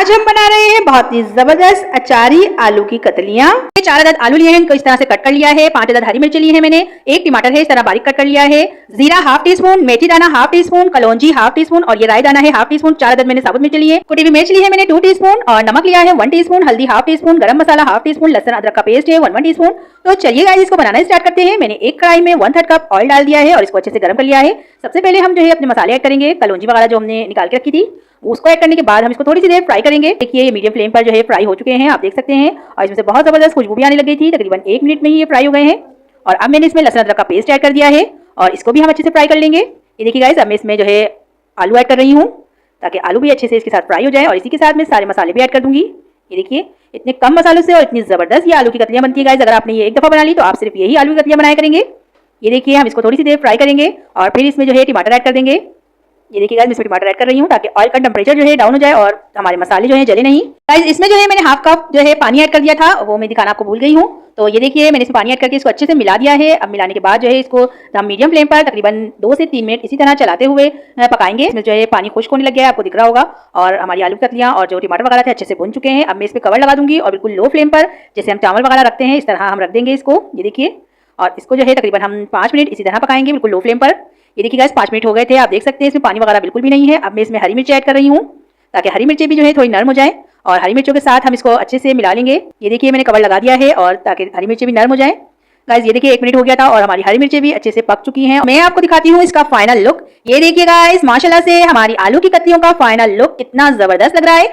आज हम बना रहे हैं बहुत ही जबरदस्त अचारी आलू की कतलियां। 4 अदद आलू लिए हैं, इनको इस तरह से कट कर लिया है। 5 अदद हरी मिर्च लिए हैं मैंने। 1 टमाटर है, इस तरह बारीक कट कर लिया है। जीरा हाफ टी स्पून, मेथी दाना हाफ टी स्पून, कलौंजी हाफ टी स्पून और ये राई दाना है हाफ टी स्पून। 4 अदद मैंने साबुत मिर्च ली है। कुटी हुई मिर्च ली है मैंने 2 टी स्पून और नमक लिया है 1 टी स्पून, हल्दी हाफ टी स्पून, गरम मसाला हाफ टी स्पून, लहसुन अदरक का पेस्ट है 1 टी स्पून। तो चलिए गाइस इसको बनाना स्टार्ट करते हैं। मैंने एक कढ़ाई में 1/3 कप ऑयल डाल दिया है और इसको अच्छे से गर्म कर लिया है। सबसे पहले हम जो है अपने मसाले ऐड करेंगे। कलौंजी वगैरह जो हमने निकाल के रखी थी उसको ऐड करने के बाद हम इसको थोड़ी सी देर फ्राई करेंगे। देखिए ये मीडियम फ्लेम पर जो है फ्राई हो चुके हैं, आप देख सकते हैं। और इसमें से बहुत जबरदस्त खुशबू भी आने लग गई थी। तकरीबन 1 मिनट में ही ये फ्राई हो गए हैं। और अब मैंने इसमें लहसुन अदरक का पेस्ट ऐड कर दिया है और इसको भी हम अच्छे से फ्राई कर लेंगे। ये देखिए गाइस, अब मैं इसमें जो है आलू ऐड कर रही हूँ ताकि आलू भी अच्छे से इसके साथ फ्राई हो जाए। और इसी के साथ मैं सारे मसाले भी ऐड कर दूंगी। ये देखिए इतने कम मसालों से और इतनी जबरदस्त ये आलू की कतलियां बनती है गाइस। अगर आपने ये एक दफा बना ली तो आप सिर्फ यही आलू की कतलियां बनाया करेंगे। ये देखिए हम इसको थोड़ी सी देर फ्राई करेंगे और फिर इसमें जो है टमाटर ऐड कर देंगे। ये देखिए गाइस, मैं इसमें टमाटर ऐड कर रही हूँ ताकि ऑयल का टेम्परेचर जो है डाउन हो जाए और हमारे मसाले जो है जले नहीं। गाइस इसमें जो है मैंने हाफ कप जो है पानी ऐड कर दिया था, वो मैं दिखाना आपको भूल गई हूँ। तो ये देखिए मैंने इसमें पानी ऐड करके इसको अच्छे से मिला दिया है। अब मिलाने के बाद जो है इसको हम मीडियम फ्लेम पर तकरीबन 2 से 3 मिनट इसी तरह चलाते हुए पकाएंगे। इसमें जो है पानी खुश्क होने लग गया है, आपको दिख रहा होगा। और हमारी आलू कतलियां और जो टमाटर वगैरह थे अच्छे से भुन चुके हैं। अब मैं इस पर कवर लगा दूंगी और बिल्कुल लो फ्लेम पर जैसे हम चावल वगैरह रखते हैं इस तरह हम रख देंगे इसको। ये देखिए और इसको जो है तकरीबन हम 5 मिनट इसी तरह पकाएंगे बिल्कुल लो फ्लेम पर। ये देखिए गाइस 5 मिनट हो गए थे, आप देख सकते हैं इसमें पानी वगैरह बिल्कुल भी नहीं है। अब मैं इसमें हरी मिर्च ऐड कर रही हूँ ताकि हरी मिर्चें भी जो है थोड़ी नरम हो जाए और हरी मिर्चों के साथ हम इसको अच्छे से मिला लेंगे। ये देखिए मैंने कवर लगा दिया है और ताकि हरी मिर्चें भी नरम हो जाए। गाइस ये देखिए 1 मिनट हो गया था और हमारी हरी मिर्चें भी अच्छे से पक चुकी हैं। मैं आपको दिखाती हूँ इसका फाइनल लुक। ये देखिए गाइस माशाल्लाह से हमारी आलू की कतलियों का फाइनल लुक कितना जबरदस्त लग रहा है।